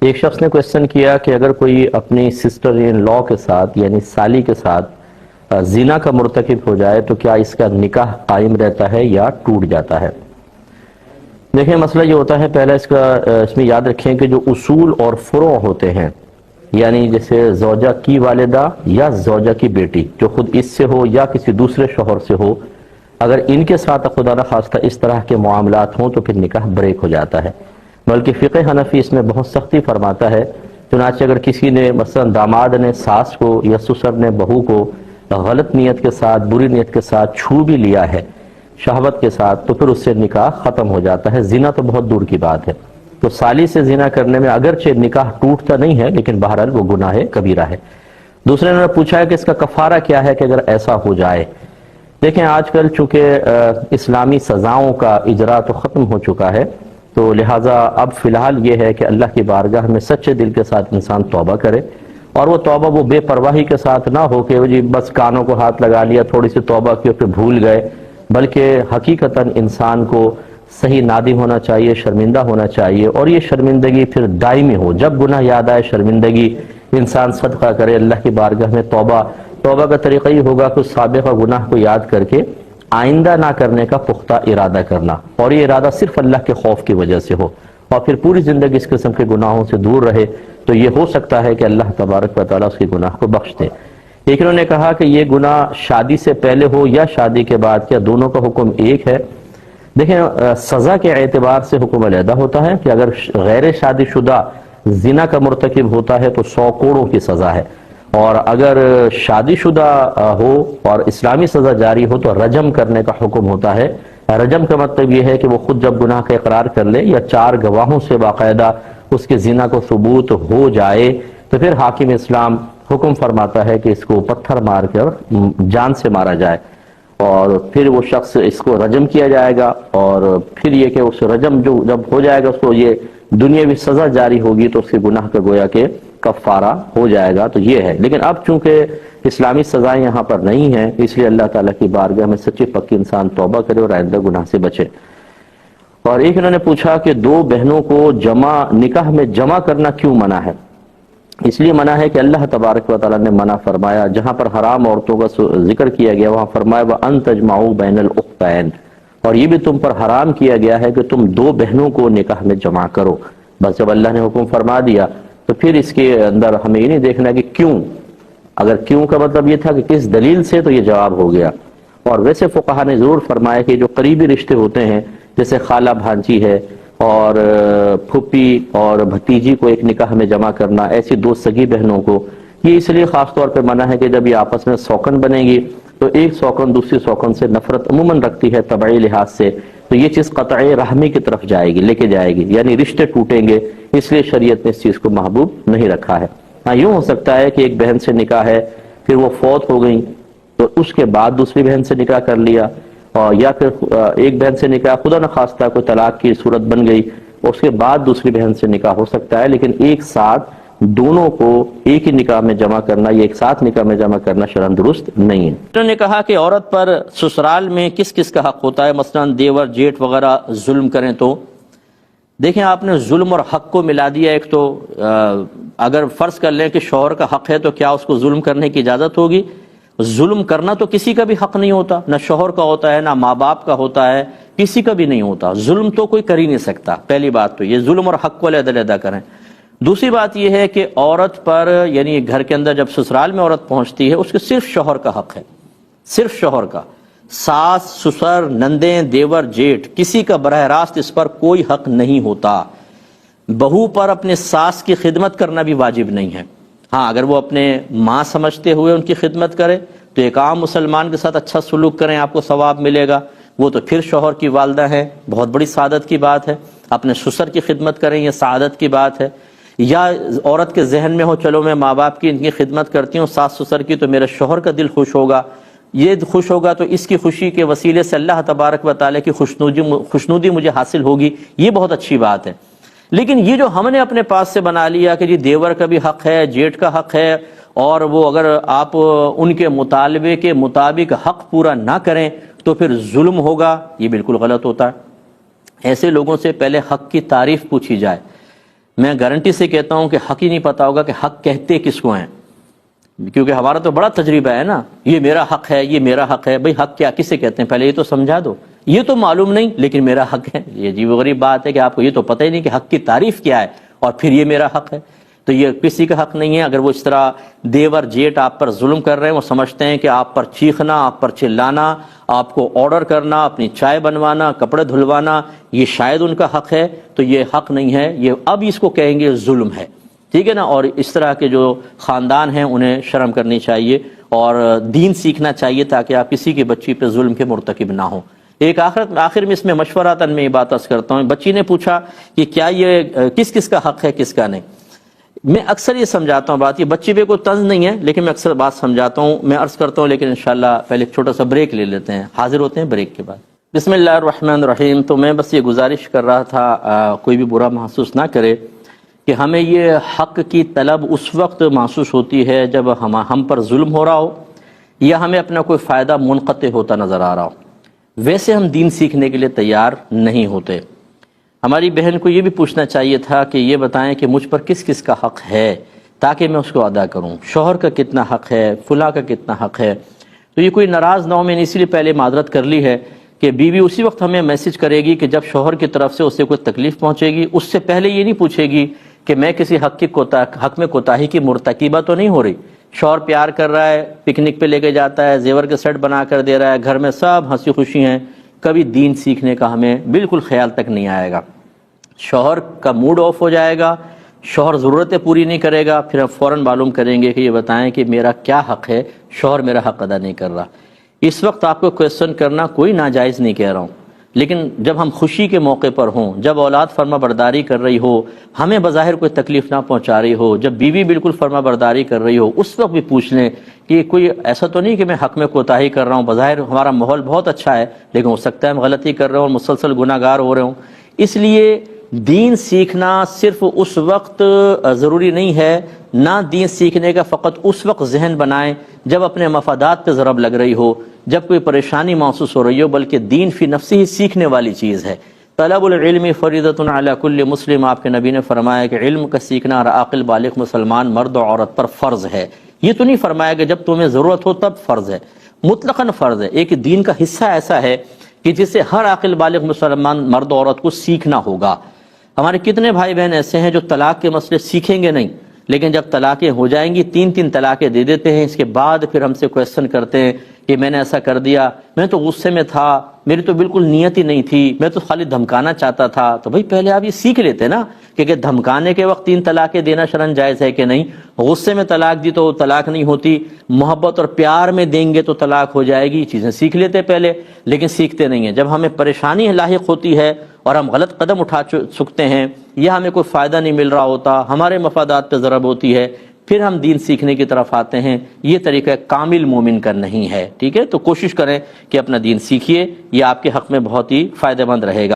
ایک شخص نے کوشچن کیا کہ اگر کوئی اپنی سسٹر ان لا کے ساتھ یعنی سالی کے ساتھ زنا کا مرتکب ہو جائے تو کیا اس کا نکاح قائم رہتا ہے یا ٹوٹ جاتا ہے؟ دیکھیں مسئلہ یہ ہوتا ہے، پہلا اس میں یاد رکھیں کہ جو اصول اور فروع ہوتے ہیں، یعنی جیسے زوجہ کی والدہ یا زوجہ کی بیٹی جو خود اس سے ہو یا کسی دوسرے شوہر سے ہو، اگر ان کے ساتھ خدا نخواستہ اس طرح کے معاملات ہوں تو پھر نکاح بریک ہو جاتا ہے۔ بلکہ فقہ حنفی اس میں بہت سختی فرماتا ہے، چنانچہ اگر کسی نے مثلا داماد نے ساس کو یا سسر نے بہو کو غلط نیت کے ساتھ، بری نیت کے ساتھ چھو بھی لیا ہے شہوت کے ساتھ، تو پھر اس سے نکاح ختم ہو جاتا ہے۔ زنا تو بہت دور کی بات ہے، تو سالی سے زنا کرنے میں اگرچہ نکاح ٹوٹتا نہیں ہے لیکن بہرحال وہ گناہ کبیرہ ہے۔ دوسرے نے پوچھا ہے کہ اس کا کفارہ کیا ہے کہ اگر ایسا ہو جائے۔ دیکھیں آج کل چونکہ اسلامی سزاؤں کا اجرا تو ختم ہو چکا ہے، تو لہٰذا اب فی الحال یہ ہے کہ اللہ کی بارگاہ میں سچے دل کے ساتھ انسان توبہ کرے، اور وہ توبہ وہ بے پرواہی کے ساتھ نہ ہو کہ جی بس کانوں کو ہاتھ لگا لیا، تھوڑی سی توبہ کی پھر بھول گئے، بلکہ حقیقتاً انسان کو صحیح نادم ہونا چاہیے، شرمندہ ہونا چاہیے، اور یہ شرمندگی پھر دائمی ہو۔ جب گناہ یاد آئے شرمندگی انسان صدقہ کرے اللہ کی بارگاہ میں توبہ کا طریقہ یہ ہوگا کہ سابقہ گناہ کو یاد کر کے آئندہ نہ کرنے کا پختہ ارادہ کرنا، اور یہ ارادہ صرف اللہ کے خوف کی وجہ سے ہو، اور پھر پوری زندگی اس قسم کے گناہوں سے دور رہے، تو یہ ہو سکتا ہے کہ اللہ تبارک و تعالیٰ اس کے گناہ کو بخش دے۔ ایک انہوں نے کہا کہ یہ گناہ شادی سے پہلے ہو یا شادی کے بعد، کیا دونوں کا حکم ایک ہے؟ دیکھیں سزا کے اعتبار سے حکم علیحدہ ہوتا ہے کہ اگر غیر شادی شدہ زنا کا مرتکب ہوتا ہے تو 100 کوڑوں کی سزا ہے، اور اگر شادی شدہ ہو اور اسلامی سزا جاری ہو تو رجم کرنے کا حکم ہوتا ہے۔ رجم کا مطلب یہ ہے کہ وہ خود جب گناہ کا اقرار کر لے یا 4 گواہوں سے باقاعدہ اس کے زنا کو ثبوت ہو جائے تو پھر حاکم اسلام حکم فرماتا ہے کہ اس کو پتھر مار کر جان سے مارا جائے، اور پھر وہ شخص اس کو رجم کیا جائے گا، اور پھر یہ کہ اس رجم جو جب ہو جائے گا اس کو یہ دنیاوی سزا جاری ہوگی تو اس کے گناہ کا گویا کہ کفارہ ہو جائے گا۔ تو یہ ہے، لیکن اب چونکہ اسلامی سزائیں یہاں پر نہیں ہیں، اس لیے اللہ تعالیٰ کی بارگاہ میں سچی پکی انسان توبہ کرے اور آئندہ گناہ سے بچے۔ اور ایک انہوں نے پوچھا کہ 2 بہنوں کو نکاح میں جمع کرنا کیوں منع ہے؟ اس لیے منع ہے کہ اللہ تبارک و تعالیٰ نے منع فرمایا، جہاں پر حرام عورتوں کا ذکر کیا گیا وہاں فرمایا وَأَن تَجْمَعُوا بَيْنَ الْأُخْتَيْنِ، اور یہ بھی تم پر حرام کیا گیا ہے کہ تم 2 بہنوں کو نکاح میں جمع کرو۔ بس جب اللہ نے حکم فرما دیا تو پھر اس کے اندر ہمیں یہ نہیں دیکھنا کہ کیوں، اگر کیوں کا مطلب یہ تھا کہ کس دلیل سے، تو یہ جواب ہو گیا۔ اور ویسے فقہا نے ضرور فرمایا کہ جو قریبی رشتے ہوتے ہیں جیسے خالہ بھانجی ہے اور پھپھی اور بھتیجی کو ایک نکاح میں جمع کرنا، ایسی 2 سگی بہنوں کو، یہ اس لیے خاص طور پہ منع ہے کہ جب یہ آپس میں سوکن بنے گی تو ایک سوکن دوسری سوکن سے نفرت عموماً رکھتی ہے طبعی لحاظ سے، تو یہ چیز قطعی رحمی کی طرف جائے گی، لے کے جائے گی، یعنی رشتے ٹوٹیں گے، اس لیے شریعت نے اس چیز کو محبوب نہیں رکھا ہے۔ ہاں یوں ہو سکتا ہے کہ ایک بہن سے نکاح ہے، پھر وہ فوت ہو گئی تو اس کے بعد دوسری بہن سے نکاح کر لیا، اور یا پھر ایک بہن سے نکاح خدا نخواستہ کوئی طلاق کی صورت بن گئی، اس کے بعد دوسری بہن سے نکاح ہو سکتا ہے، لیکن ایک ساتھ دونوں کو ایک ہی نکاح میں جمع کرنا، یہ ایک ساتھ نکاح میں جمع کرنا شرعاً درست نہیں ہے۔ انہوں نے کہا کہ عورت پر سسرال میں کس کس کا حق ہوتا ہے، مثلا دیور جیٹ وغیرہ ظلم کریں تو؟ دیکھیں آپ نے ظلم اور حق کو ملا دیا۔ ایک تو اگر فرض کر لیں کہ شوہر کا حق ہے تو کیا اس کو ظلم کرنے کی اجازت ہوگی؟ ظلم کرنا تو کسی کا بھی حق نہیں ہوتا، نہ شوہر کا ہوتا ہے نہ ماں باپ کا ہوتا ہے، کسی کا بھی نہیں ہوتا۔ ظلم تو کوئی کر ہی نہیں سکتا، پہلی بات تو یہ ظلم اور حق کو علیحدہ علیحدہ کریں۔ دوسری بات یہ ہے کہ عورت پر یعنی گھر کے اندر جب سسرال میں عورت پہنچتی ہے اس کے صرف شوہر کا حق ہے، صرف شوہر کا، ساس سسر نندیں دیور جیٹ کسی کا براہ راست اس پر کوئی حق نہیں ہوتا۔ بہو پر اپنے ساس کی خدمت کرنا بھی واجب نہیں ہے، ہاں اگر وہ اپنے ماں سمجھتے ہوئے ان کی خدمت کرے تو ایک عام مسلمان کے ساتھ اچھا سلوک کریں، آپ کو ثواب ملے گا، وہ تو پھر شوہر کی والدہ ہے، بہت بڑی سعادت کی بات ہے۔ اپنے سسر کی خدمت کریں، یہ سعادت کی بات ہے۔ یا عورت کے ذہن میں ہو چلو میں ماں باپ کی ان کی خدمت کرتی ہوں ساس سسر کی تو میرا شوہر کا دل خوش ہوگا، یہ خوش ہوگا تو اس کی خوشی کے وسیلے سے اللہ تبارک و تعالیٰ کی خوشنودی مجھے حاصل ہوگی، یہ بہت اچھی بات ہے۔ لیکن یہ جو ہم نے اپنے پاس سے بنا لیا کہ جی دیور کا بھی حق ہے، جیٹ کا حق ہے، اور وہ اگر آپ ان کے مطالبے کے مطابق حق پورا نہ کریں تو پھر ظلم ہوگا، یہ بالکل غلط ہوتا ہے۔ ایسے لوگوں سے پہلے حق کی تعریف پوچھی جائے میں گارنٹی سے کہتا ہوں کہ حق ہی نہیں پتا ہوگا کہ حق کہتے کس کو ہیں، کیونکہ ہمارا تو بڑا تجربہ ہے نا، یہ میرا حق ہے، یہ میرا حق ہے. بھئی حق کیا کسے کہتے ہیں پہلے یہ تو سمجھا دو. یہ تو معلوم نہیں لیکن میرا حق ہے. یہ عجیب و غریب بات ہے کہ آپ کو یہ تو پتہ ہی نہیں کہ حق کی تعریف کیا ہے اور پھر یہ میرا حق ہے. تو یہ کسی کا حق نہیں ہے. اگر وہ اس طرح دیور جیٹ آپ پر ظلم کر رہے ہیں، وہ سمجھتے ہیں کہ آپ پر چیخنا، آپ پر چلانا، آپ کو آرڈر کرنا، اپنی چائے بنوانا، کپڑے دھلوانا، یہ شاید ان کا حق ہے، تو یہ حق نہیں ہے. یہ اب اس کو کہیں گے ظلم ہے، ٹھیک ہے نا. اور اس طرح کے جو خاندان ہیں انہیں شرم کرنی چاہیے اور دین سیکھنا چاہیے تاکہ آپ کسی کی بچی پہ ظلم کے مرتکب نہ ہوں. ایک آخر میں اس میں مشوراتاً میں یہ بات عرض کرتا ہوں. بچی نے پوچھا کہ کیا یہ کس کس کا حق ہے کس کا نہیں. میں اکثر یہ سمجھاتا ہوں بات، یہ بچی پہ کوئی طنز نہیں ہے لیکن میں اکثر بات سمجھاتا ہوں، میں عرض کرتا ہوں. لیکن انشاءاللہ پہلے ایک چھوٹا سا بریک لے لیتے ہیں، حاضر ہوتے ہیں بریک کے بعد. بسم اللہ الرحمن الرحیم. تو میں بس یہ گزارش کر رہا تھا، کوئی بھی برا محسوس نہ کرے، کہ ہمیں یہ حق کی طلب اس وقت محسوس ہوتی ہے جب ہم پر ظلم ہو رہا ہو یا ہمیں اپنا کوئی فائدہ منقطع ہوتا نظر آ رہا ہو. ویسے ہم دین سیکھنے کے لیے تیار نہیں ہوتے. ہماری بہن کو یہ بھی پوچھنا چاہیے تھا کہ یہ بتائیں کہ مجھ پر کس کس کا حق ہے تاکہ میں اس کو ادا کروں. شوہر کا کتنا حق ہے، فلاں کا کتنا حق ہے. تو یہ کوئی ناراض نہ ہو، میں نے اسی لیے پہلے معذرت کر لی ہے کہ بیوی اسی وقت ہمیں میسج کرے گی کہ جب شوہر کی طرف سے اسے کوئی تکلیف پہنچے گی. اس سے پہلے یہ نہیں پوچھے گی کہ میں کسی حق میں کوتاہی کی مرتکبہ تو نہیں ہو رہی. شوہر پیار کر رہا ہے، پکنک پہ لے کے جاتا ہے، زیور کے سیٹ بنا کر دے رہا ہے، گھر میں سب ہنسی خوشی ہیں، کبھی دین سیکھنے کا ہمیں بالکل خیال تک نہیں آئے گا. شوہر کا موڈ آف ہو جائے گا، شوہر ضرورتیں پوری نہیں کرے گا، پھر ہم فوراً معلوم کریں گے کہ یہ بتائیں کہ میرا کیا حق ہے، شوہر میرا حق ادا نہیں کر رہا. اس وقت آپ کو کویسچن کرنا کوئی ناجائز نہیں کہہ رہا ہوں، لیکن جب ہم خوشی کے موقع پر ہوں، جب اولاد فرما برداری کر رہی ہو، ہمیں بظاہر کوئی تکلیف نہ پہنچا رہی ہو، جب بیوی بالکل فرما برداری کر رہی ہو، اس وقت بھی پوچھ لیں کہ کوئی ایسا تو نہیں کہ میں حق میں کوتاہی کر رہا ہوں، بظاہر ہمارا ماحول بہت اچھا ہے لیکن ہو سکتا ہے ہم غلطی کر رہے ہوں اور مسلسل گناہ گار ہو رہے ہوں. اس لیے دین سیکھنا صرف اس وقت ضروری نہیں ہے، نہ دین سیکھنے کا فقط اس وقت ذہن بنائیں جب اپنے مفادات پہ ضرب لگ رہی ہو، جب کوئی پریشانی محسوس ہو رہی ہو، بلکہ دین فی نفسی ہی سیکھنے والی چیز ہے. طلب العلم فریضۃ علی کل مسلم، آپ کے نبی نے فرمایا کہ علم کا سیکھنا ہر عاقل بالغ مسلمان مرد و عورت پر فرض ہے. یہ تو نہیں فرمایا کہ جب تمہیں ضرورت ہو تب فرض ہے، مطلقاً فرض ہے. ایک دین کا حصہ ایسا ہے کہ جسے ہر عاقل بالغ مسلمان مرد و عورت کو سیکھنا ہوگا. ہمارے کتنے بھائی بہن ایسے ہیں جو طلاق کے مسئلے سیکھیں گے نہیں، لیکن جب طلاقیں ہو جائیں گی 3 طلاقیں دے دیتے ہیں. اس کے بعد پھر ہم سے کویسچن کرتے ہیں کہ میں نے ایسا کر دیا، میں تو غصے میں تھا، میری تو بالکل نیت ہی نہیں تھی، میں تو خالی دھمکانا چاہتا تھا. تو بھائی پہلے آپ یہ سیکھ لیتے نا کہ دھمکانے کے وقت 3 طلاقیں دینا شرعاً جائز ہے کہ نہیں، غصے میں طلاق دی تو طلاق نہیں ہوتی، محبت اور پیار میں دیں گے تو طلاق ہو جائے گی. چیزیں سیکھ لیتے پہلے، لیکن سیکھتے نہیں ہیں. جب ہمیں پریشانی لاحق ہوتی ہے اور ہم غلط قدم اٹھا سکتے ہیں یا ہمیں کوئی فائدہ نہیں مل رہا ہوتا، ہمارے مفادات پہ ضرب ہوتی ہے، پھر ہم دین سیکھنے کی طرف آتے ہیں. یہ طریقہ کامل مومن کا نہیں ہے، ٹھیک ہے. تو کوشش کریں کہ اپنا دین سیکھیے، یہ آپ کے حق میں بہت ہی فائدہ مند رہے گا.